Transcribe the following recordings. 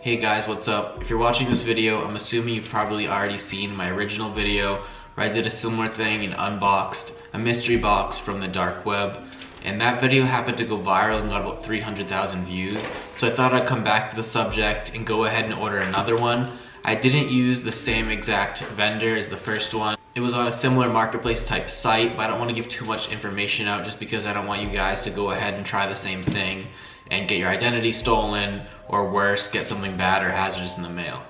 Hey guys, what's up? If you're watching this video, I'm assuming you've probably already seen my original video where I did a similar thing and unboxed a mystery box from the dark web. And that video happened to go viral and got about 300,000 views. So I thought I'd come back to the subject and go ahead and order another one. I didn't use the same exact vendor as the first one. It was on a similar marketplace type site, but I don't want to give too much information out just because I don't want you guys to go ahead and try the same thing and get your identity stolen, or worse, get something bad or hazardous in the mail.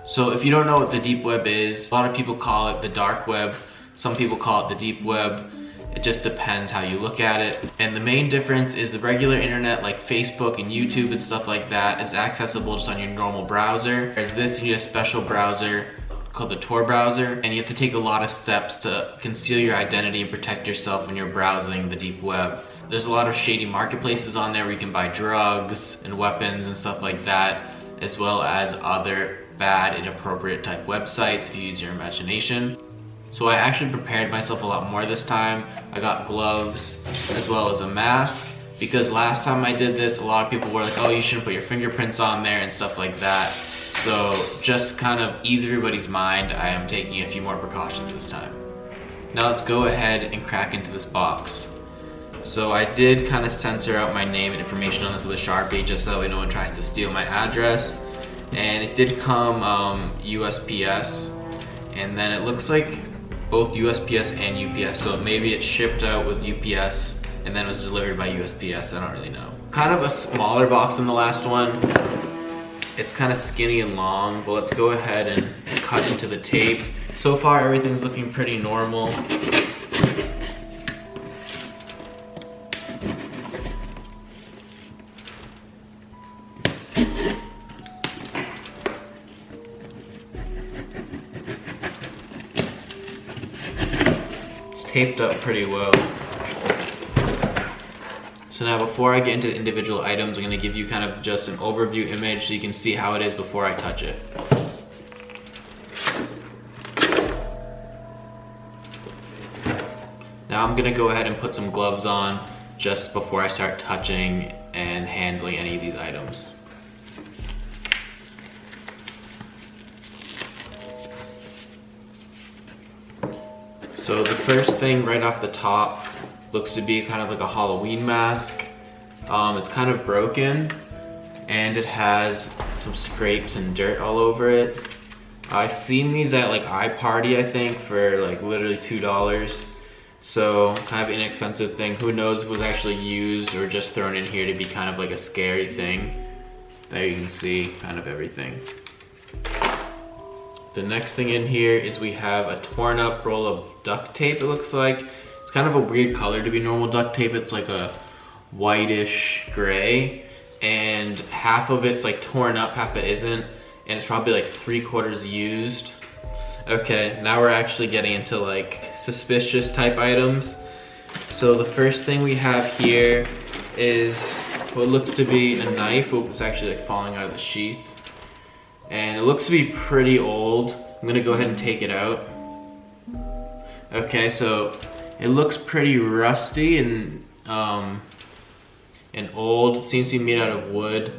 So if you don't know what the deep web is, a lot of people call it the dark web, some people call it the deep web. It just depends how you look at it. And the main difference is the regular internet like Facebook and YouTube and stuff like that is accessible just on your normal browser. Whereas this, you need a special browser called the Tor browser, and you have to take a lot of steps to conceal your identity and protect yourself when you're browsing the deep web. There's a lot of shady marketplaces on there where you can buy drugs and weapons and stuff like that, as well as other bad, inappropriate type websites if you use your imagination. So I actually prepared myself a lot more this time. I got gloves as well as a mask, because last time I did this, a lot of people were like, oh, you shouldn't put your fingerprints on there and stuff like that. So just kind of ease everybody's mind, I am taking a few more precautions this time. Now let's go ahead and crack into this box. So I did kind of censor out my name and information on this with a Sharpie just so that way no one tries to steal my address. And it did come USPS, and then it looks like both USPS and UPS, so maybe it shipped out with UPS and then was delivered by USPS, I don't really know. Kind of a smaller box than the last one. It's kind of skinny and long, but let's go ahead and cut into the tape. So far everything's looking pretty normal. Taped up pretty well. So now before I get into the individual items, I'm going to give you kind of just an overview image so you can see how it is before I touch it. Now I'm going to go ahead and put some gloves on just before I start touching and handling any of these items. So the first thing right off the top looks to be kind of like a Halloween mask. It's kind of broken and it has some scrapes and dirt all over it. I've seen these at like iParty, I think, for like literally $2. So kind of an inexpensive thing. Who knows if it was actually used or just thrown in here to be kind of like a scary thing. There you can see kind of everything. The next thing in here is we have a torn up roll of duct tape, it looks like. It's kind of a weird color to be normal duct tape. It's like a whitish gray, and half of it's like torn up, half it isn't, and it's probably like 3/4 used. Okay, now we're actually getting into like suspicious type items. So the first thing we have here is what looks to be a knife. Oops, it's actually like falling out of the sheath. And it looks to be pretty old. I'm gonna go ahead and take it out. Okay, so it looks pretty rusty and old. It seems to be made out of wood.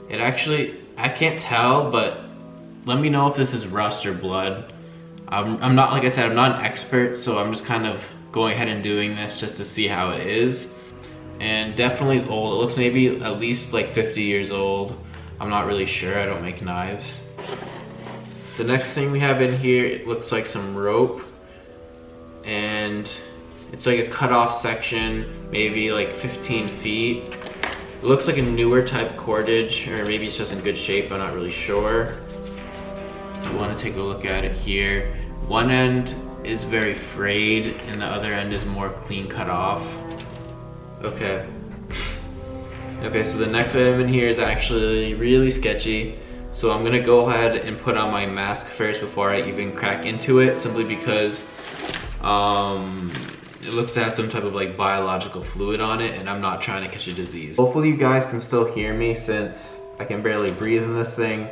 It actually, I can't tell, but let me know if this is rust or blood. I'm not, like I said, I'm not an expert, so I'm just kind of going ahead and doing this just to see how it is. And definitely is old. It looks maybe at least like 50 years old. I'm not really sure, I don't make knives. The next thing we have in here, it looks like some rope. And it's like a cut-off section, maybe like 15 feet. It looks like a newer type cordage, or maybe it's just in good shape, I'm not really sure. You want to take a look at it here. One end is very frayed, and the other end is more clean cut off. Okay, so the next item in here is actually really sketchy. So I'm gonna go ahead and put on my mask first before I even crack into it, simply because it looks to have some type of like biological fluid on it, and I'm not trying to catch a disease. Hopefully you guys can still hear me since I can barely breathe in this thing.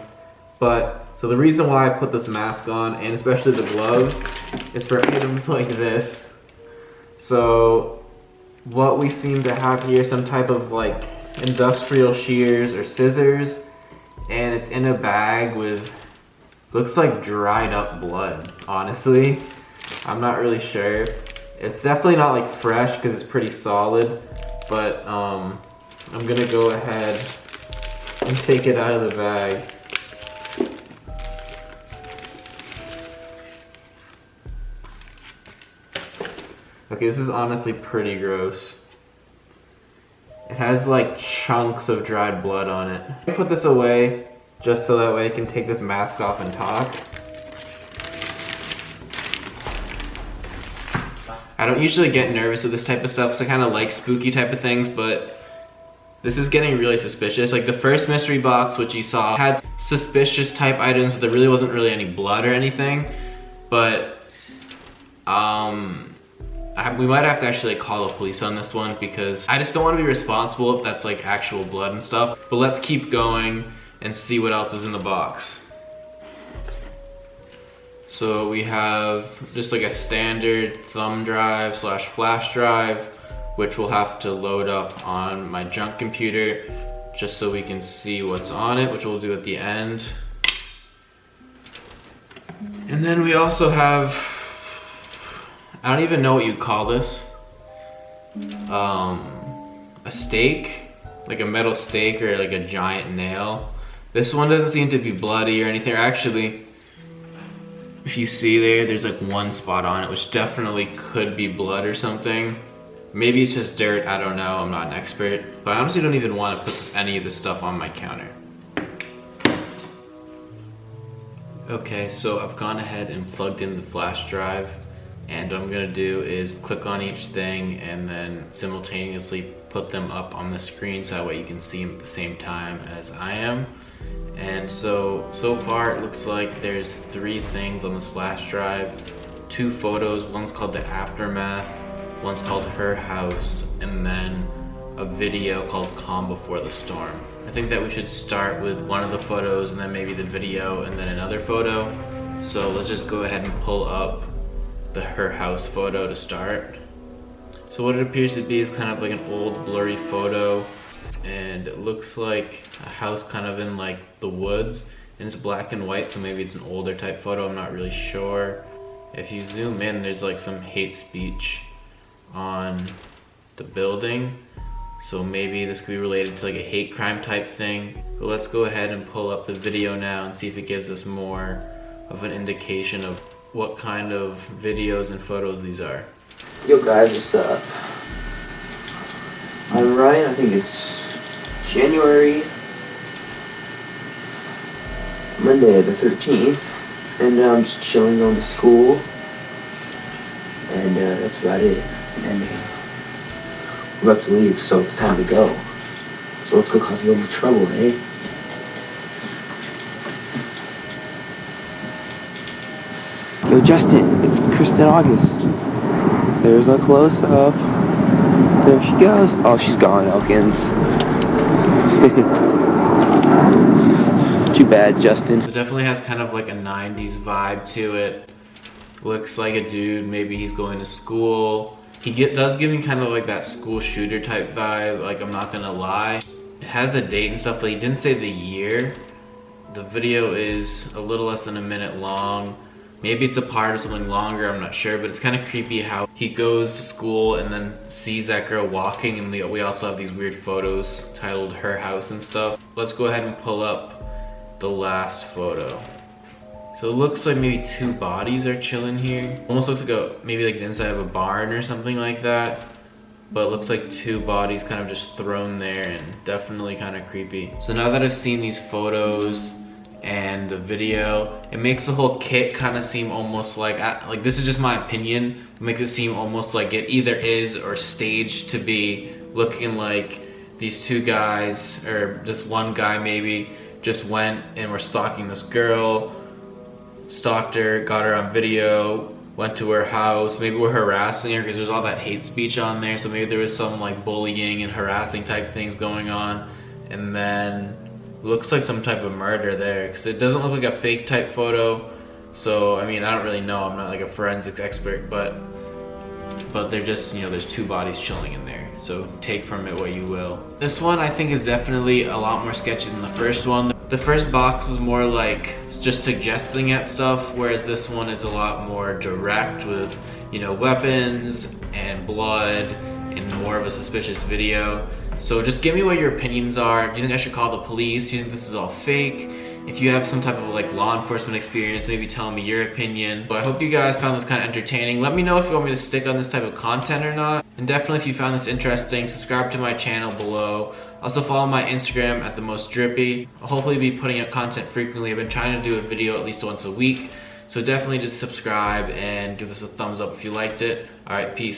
But, so the reason why I put this mask on, and especially the gloves, is for items like this. So what we seem to have here, some type of like industrial shears or scissors, and it's in a bag with, looks like dried up blood, honestly. I'm not really sure. It's definitely not like fresh because it's pretty solid, but I'm gonna go ahead and take it out of the bag. Okay, this is honestly pretty gross. It has like chunks of dried blood on it. I put this away just so that way I can take this mask off and talk. I don't usually get nervous with this type of stuff because I kind of like spooky type of things, but this is getting really suspicious. Like the first mystery box, which you saw, had suspicious type items, so there really wasn't really any blood or anything, but we might have to actually call the police on this one because I just don't want to be responsible if that's like actual blood and stuff. But let's keep going and see what else is in the box. So we have just like a standard thumb drive slash flash drive, which we'll have to load up on my junk computer just so we can see what's on it, which we'll do at the end. And then we also have, I don't even know what you'd call this. A stake, like a metal stake or like a giant nail. This one doesn't seem to be bloody or anything. Actually, if you see there's like one spot on it, which definitely could be blood or something. Maybe it's just dirt, I don't know, I'm not an expert. But I honestly don't even want to put any of this stuff on my counter. Okay, so I've gone ahead and plugged in the flash drive. And what I'm gonna do is click on each thing and then simultaneously put them up on the screen so that way you can see them at the same time as I am. And so far it looks like there's 3 things on this flash drive. 2 photos, one's called The Aftermath, one's called Her House, and then a video called Calm Before the Storm. I think that we should start with one of the photos and then maybe the video and then another photo. So let's just go ahead and pull up the Her House photo to start. So what it appears to be is kind of like an old blurry photo, and it looks like a house kind of in like the woods, and it's black and white, so maybe it's an older type photo, I'm not really sure. If you zoom in, there's like some hate speech on the building, so maybe this could be related to like a hate crime type thing. But let's go ahead and pull up the video now and see if it gives us more of an indication of what kind of videos and photos these are. Yo guys, what's up? I'm Ryan, I think it's January, Monday the 13th, and I'm just chilling going to school, and that's about it. And we're about to leave, so it's time to go. So let's go cause a little trouble, eh? Yo Justin, it's Kristen August. There's a close-up. There she goes. Oh, she's gone, Elkins. Too bad, Justin. It definitely has kind of like a 90s vibe to it. Looks like a dude, maybe he's going to school. Does give me kind of like that school shooter type vibe, like I'm not gonna lie. It has a date and stuff, but he didn't say the year. The video is a little less than a minute long. Maybe it's a part of something longer, I'm not sure, but it's kind of creepy how he goes to school and then sees that girl walking, and we also have these weird photos titled Her House and stuff. Let's go ahead and pull up the last photo. So it looks like maybe 2 bodies are chilling here. Almost looks like maybe like the inside of a barn or something like that. But it looks like 2 bodies kind of just thrown there, and definitely kind of creepy. So now that I've seen these photos and the video, it makes the whole kit kind of seem almost like this is just my opinion, it makes it seem almost like it either is or staged to be, looking like these 2 guys, or just one guy maybe, just went and were stalking this girl, stalked her, got her on video, went to her house, maybe were harassing her because there's all that hate speech on there, so maybe there was some like bullying and harassing type things going on, and then looks like some type of murder there because it doesn't look like a fake type photo. So I mean, I don't really know, I'm not like a forensics expert, but they're just, you know, there's 2 bodies chilling in there. so take from it what you will. This one I think is definitely a lot more sketchy than the first one. The first box was more like just suggesting at stuff, whereas this one is a lot more direct with, you know, weapons and blood and more of a suspicious video. So just give me what your opinions are. Do you think I should call the police? Do you think this is all fake? If you have some type of like law enforcement experience, maybe tell me your opinion. So I hope you guys found this kind of entertaining. Let me know if you want me to stick on this type of content or not. And definitely if you found this interesting, subscribe to my channel below. Also follow my Instagram at @themostdrippy. I'll hopefully be putting out content frequently. I've been trying to do a video at least once a week. So definitely just subscribe and give this a thumbs up if you liked it. All right, peace.